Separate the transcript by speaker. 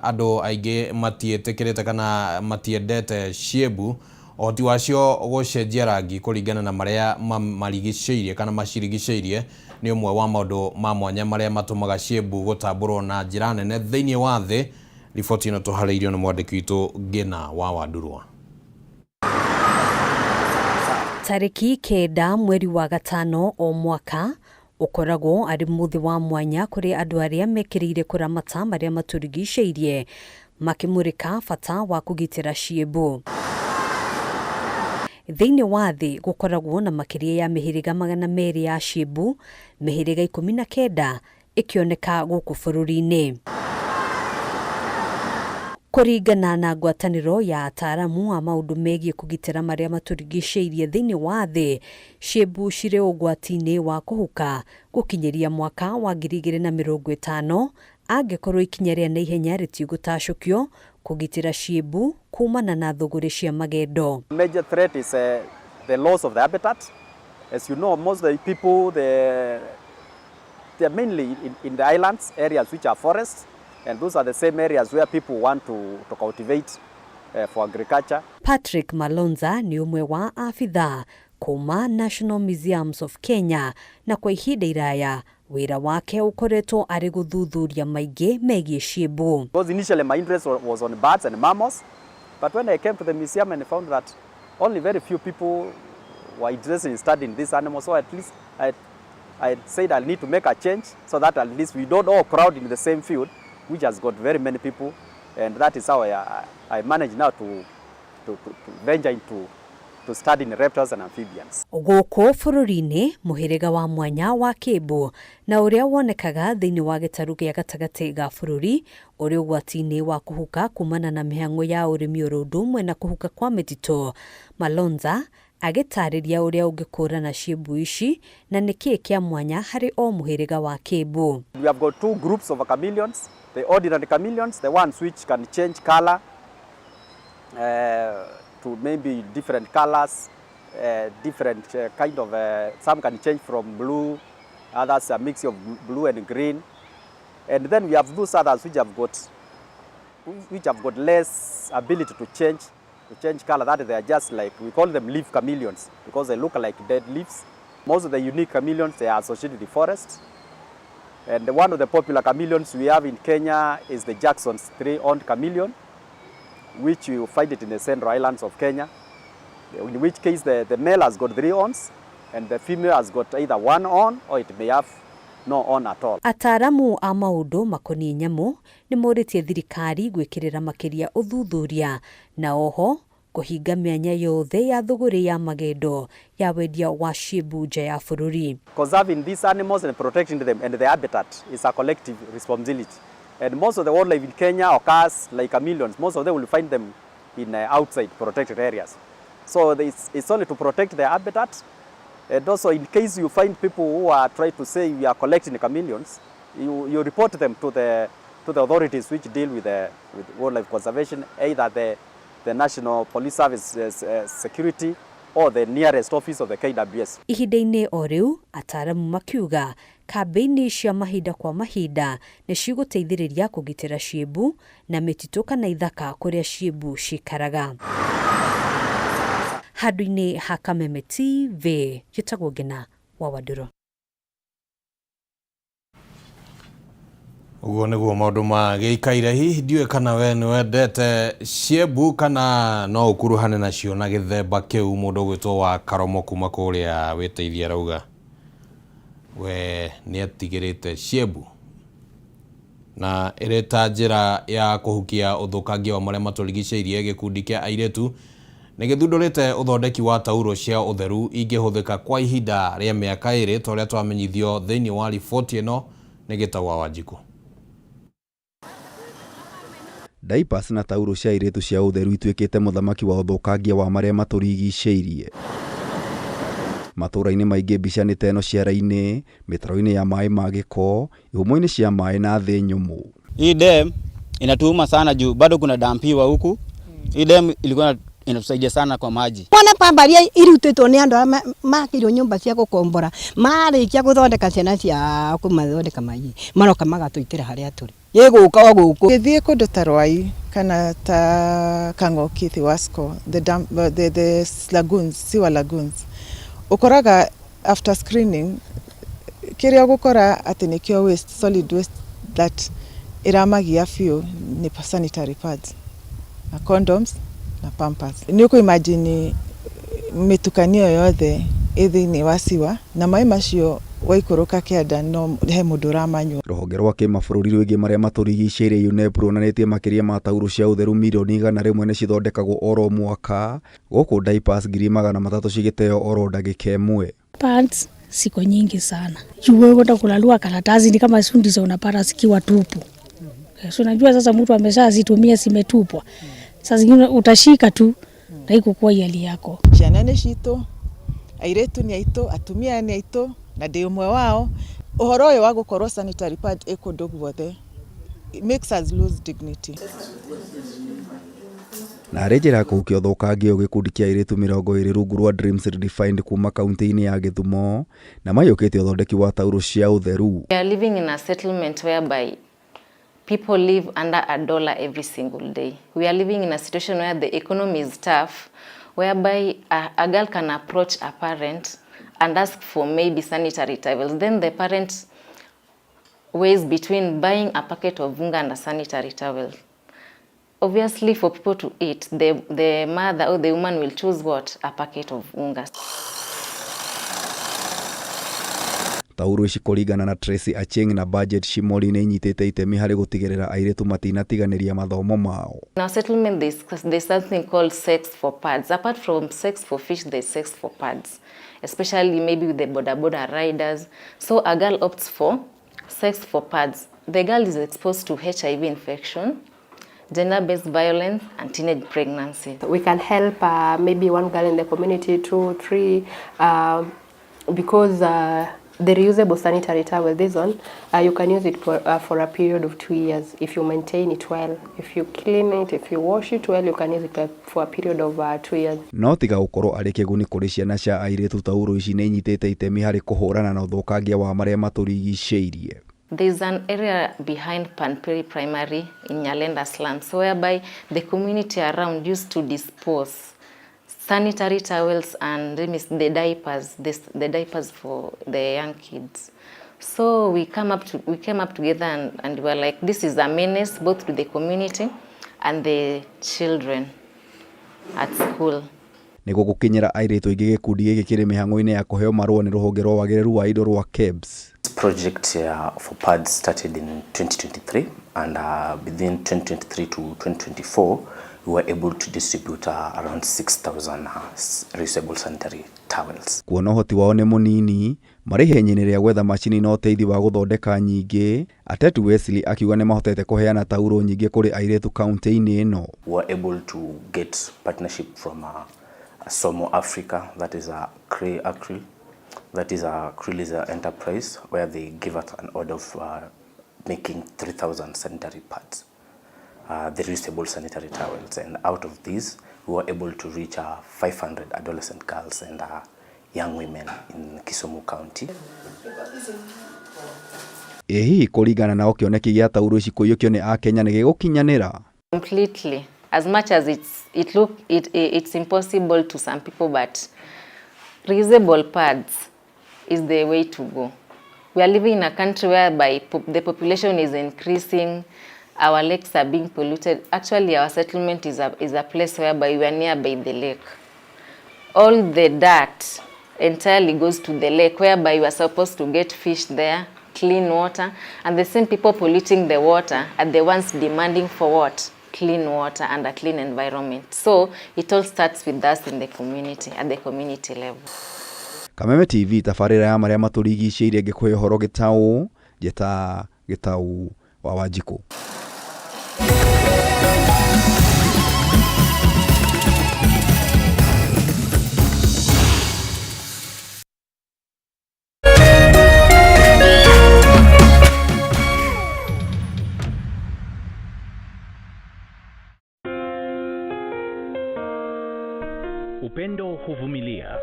Speaker 1: Ado aige matietekerete kana matiendete Shiebu oti wacio gucenjia rangi kuringana na maria marigiceirie kana macirigiceirie ni umwe wa maundu ma mwanya maria matumaga Shiebu gutambũrwo na njira nene thiini wa thi. Riboti ino tuharĩirio ni mwandĩki witũ Ngina wa Wandurwa.
Speaker 2: Tariki 9 mweri wa gatano o mwaka ukoragwo ari muthi wa mwanya kuri andu aria mekirire kuramata maria maturigiceirie makimurika bata wa kugitira Shiebu. Thiini wa thi gukoragwo na makiria ya mihiriga 200 ya Shiebu, mihiriga 19 ikioneka guku bururi-ini. Kuringana na ngwataniro ya ataramu a maundu megie kugitira maria maturigiceirie thiini wa thi, Shiebu cire ugwati-ini wa kuhuka gukinyeria mwaka wa 2050 angikorwo ikinya ria na ihenya ritigutacukio kugitira Shiebu kumana na thuguri cia magendo.
Speaker 3: Major threat is the loss of the habitat. As you know, most of the people they're mainly in the islands areas which are forests, and those are the same areas where people want to cultivate for agriculture.
Speaker 2: Patrick Malonza ni umwe wa afitha kuma National Museums of Kenya, na kwa ihinda iraya wira wake ukoretwo ari guthuthuria maingi megie Shiebu.
Speaker 3: Because initially my interest was on birds and mammals, but when I came to the museum and found that only very few people were interested in studying these animals, so at least I said I need to make a change so that at least we don't all crowd in the same field, which has got very many people, and that is how I managed now to venture into studying reptiles and amphibians.
Speaker 2: Guku bururi-ini muhiriga wa mwanya wa Kibu na uria wonekaga thiini wa gitaru gia gatagati ga bururi uri ugwati-ini wa kuhuka kumana na mihang'o ya urimi urundumwe na kuhuka kwa mititu. Malonza agitariria uria ungikũrana Shiebu ici na niki kia mwanya hari o muhiriga wa Kibu.
Speaker 3: We have got two groups of chameleons. The ordinary chameleons, the ones which can change color to maybe different colors, different kind of, some can change from blue, others a mix of blue and green. And then we have those others which have got less ability to change color, that they are just like, we call them leaf chameleons because they look like dead leaves. Most of the unique chameleons, they are associated with the forest. And one of the popular chameleons we have in Kenya is the Jackson's 3-horned chameleon, which you find it in the Central Islands of Kenya, in which case the male has got 3 horns and the female has got either 1 horn or it may have no horn at all.
Speaker 2: Ataramu a maundu makoni nyamu ni moritie thirikari gwikirira makiria uthuthuria na oho kuhinga mianya yothe ya thuguri ya magendo ya wendia wa Shiebu nja ya bururi.
Speaker 3: Conserving these animals and protecting them and their habitat is a collective responsibility. And most of the wildlife in Kenya occurs like chameleons. Most of them will find them in outside protected areas. So it's only to protect their habitat. And also in case you find people who are trying to say we are collecting chameleons, you report them to the authorities which deal with wildlife conservation, either the National Police Service security or the nearest office of the KWS.
Speaker 2: Ihinda-ini o riu ataramu makiuga kambeini cia mahinda kwa mahinda ni ciguteithiriria kugitira Shiebu na mititu kana ithaka kuria Shiebu cikaraga. Handu-ini ha Kameme TV, gitagwo Ngina wa Wandurwa.
Speaker 1: Uguo niguo maundu magikaire. Hihi ndiwe kana we ni wendete Shiebu kana no ukuruhane nacio na githemba kiu mundu gwitwo wa Karomo kuma kuria witeithia rauga we ni atigirite Shiebu na ireta njira ya kuhukia uthukangia wa maria maturigiceirie gikundi kia airetu ni githundurite uthondeki wa tauro cia utheru ingihuthika kwa ihinda ria miaka 2 toria twamenyithio thiini wa riboti ino ni Gitagwa Wanjiku.
Speaker 4: Diapers na tauro cia airetu cia utheru ituikite muthamaki wa uthukangia wa maria maturigiceirie. Matura-ini maingi mbica ni teno ciara-ini, mitaro-ini ya mai ma giko, ihumo-ini cia mai na thi nyumu.
Speaker 5: Hii dam inatuuma sana juu bado kuna dampiwa huku. Hii dam ilikuwa inatusaidia sana kwa maji.
Speaker 6: Mwana pambaria irutitwo ni andu makirwo nyumba cia gukombora marikia guthondeka ciana cia kumathondeka maji maroka magatuitira haria turi iguka guku
Speaker 7: githie kundu ta Rwai kana ta Kang'oki Thiwasco the lagoons sewer lagoons ukoraga after screening kiria gukora ati nikio waste solid waste that iramagia few ni sanitary pads na condoms na pampers. Ni uko imagine mitukanio yothe ithini wasiwa na mai macio waikuruka kianda no he mundu ramanywa.
Speaker 4: Ruhonge rwa kimabũrũri rwĩgiĩ marĩa matũrigicĩirie UNEP ruonanĩtie makĩria ma tauro cia ũtheru milioni 100 nĩ cithondekagwo oro mwaka, gũkũ diapers 300,000 cigĩteo oro ndagĩka ĩmwe.
Speaker 8: Pads siko nyingi sana. Juu kwenda kulalua karatasi ni kama sundi za unapata zikiwa tupu. So najua sasa mtu ameshazitumia zimetupwa. Sasa zingine utashika tu na iko kwa hali yako.
Speaker 7: Ciana nĩ citũ, airetu ni aitũ, atumia ni aitũ na ndi umwe wao. Uhoro ũyũ wa gũkorwo sanitary pad ĩkũndũ guothe it makes us lose dignity.
Speaker 4: Na arĩ njĩra kũhukia ũthũkangia gĩkundi kĩa airĩtu 20 rungu rwa Dreams Redefined kuma kaunti-inĩ ya Gĩthumo na mayũkĩte ũthondeki wa tauro cia ũtheru.
Speaker 9: We are living in a settlement whereby people live under $1 every single day. We are living in a situation where the economy is tough, whereby a girl can approach a parent and ask for maybe sanitary towels. Then the parent weighs between buying a packet of unga and a sanitary towel. Obviously, for people to eat, the mother or the woman will choose what? A packet of unga.
Speaker 4: Tauro ici kũringana na Tracy Acheng na Budget Shimoli nĩ inyitĩte itemi harĩ gũtigĩrĩra airĩtu matinatiganĩria mathomo mao.
Speaker 9: In our settlement, there's something called sex for pads. Apart from sex for fish, there's sex for pads, especially maybe with the boda riders. So a girl opts for sex for pads. The girl is exposed to HIV infection, gender-based violence, and teenage pregnancy.
Speaker 10: We can help maybe one girl in the community, 2, 3, because the reusable sanitary towel, this one, you can use it for a period of 2 years if you maintain it well. If you clean it, if you wash it well, you can use it for a period of 2 years.
Speaker 4: No tiga gũkorwo arĩ kĩguni kũrĩ ciana cia airĩtu, tauro ici nĩ inyitĩte itemi harĩ kũhũrana na ũthũkangia wa marĩa matũrigicĩirie.
Speaker 9: There's an area behind Panperi Primary in Nyalenda slums whereby the community around used to dispose sanitary towels and the diapers for the young kids. So we came up together and we were like, this is a menace both to the community and the children at school.
Speaker 4: Nĩguo gũkinyĩra airĩtu aingĩ gĩkundi gĩkĩ kĩrĩ mĩhang'o-inĩ ya kũheo marũa nĩ rũhonge rwa wagĩrĩru wa indo rwa KEBS.
Speaker 11: This project for pads started in 2023 and within 2023 to 2024 we were able to distribute around 6,000 reusable sanitary towels.
Speaker 4: Kuona ũhoti wao nĩ mũnini, marĩ ihenyainĩ rĩa gwetha macini na ũteithio wa gũthondeka nyingĩ, Atetu Wesley akiuga nĩ mahotete kũheana tauro nyingĩ kũrĩ airĩtu kaunti-inĩ ĩno.
Speaker 11: We were able to get partnership from Somo Africa, that is a Acryl. That is a Acryl is an enterprise where they give us an order of making 3,000 sanitary pads, the reusable sanitary towels, and out of these we were able to reach 500 adolescent girls and young women in Kisumu County.
Speaker 4: Hihi kũringana na kĩoneki gĩa tauro ici kũiyũkio nĩ Akenya nĩ gĩgũkinyanĩra?
Speaker 9: Completely. As much as it's impossible to some people, but reusable pads is the way to go. We are living in a country whereby the population is increasing, our lakes are being polluted. Actually, our settlement is a place whereby we are nearby the lake. All the dirt entirely goes to the lake, whereby we are supposed to get fish there, clean water, and the same people polluting the water are the ones demanding for what? Clean water and a clean environment. So it all starts with us in the community, at the community level.
Speaker 4: Kameme TV tabarĩra ya marĩa matũrigicĩirie ngĩkũhe ũhoro gĩtaũ njeta gĩtaũ wa Wanjikũ.
Speaker 5: kuvumilia.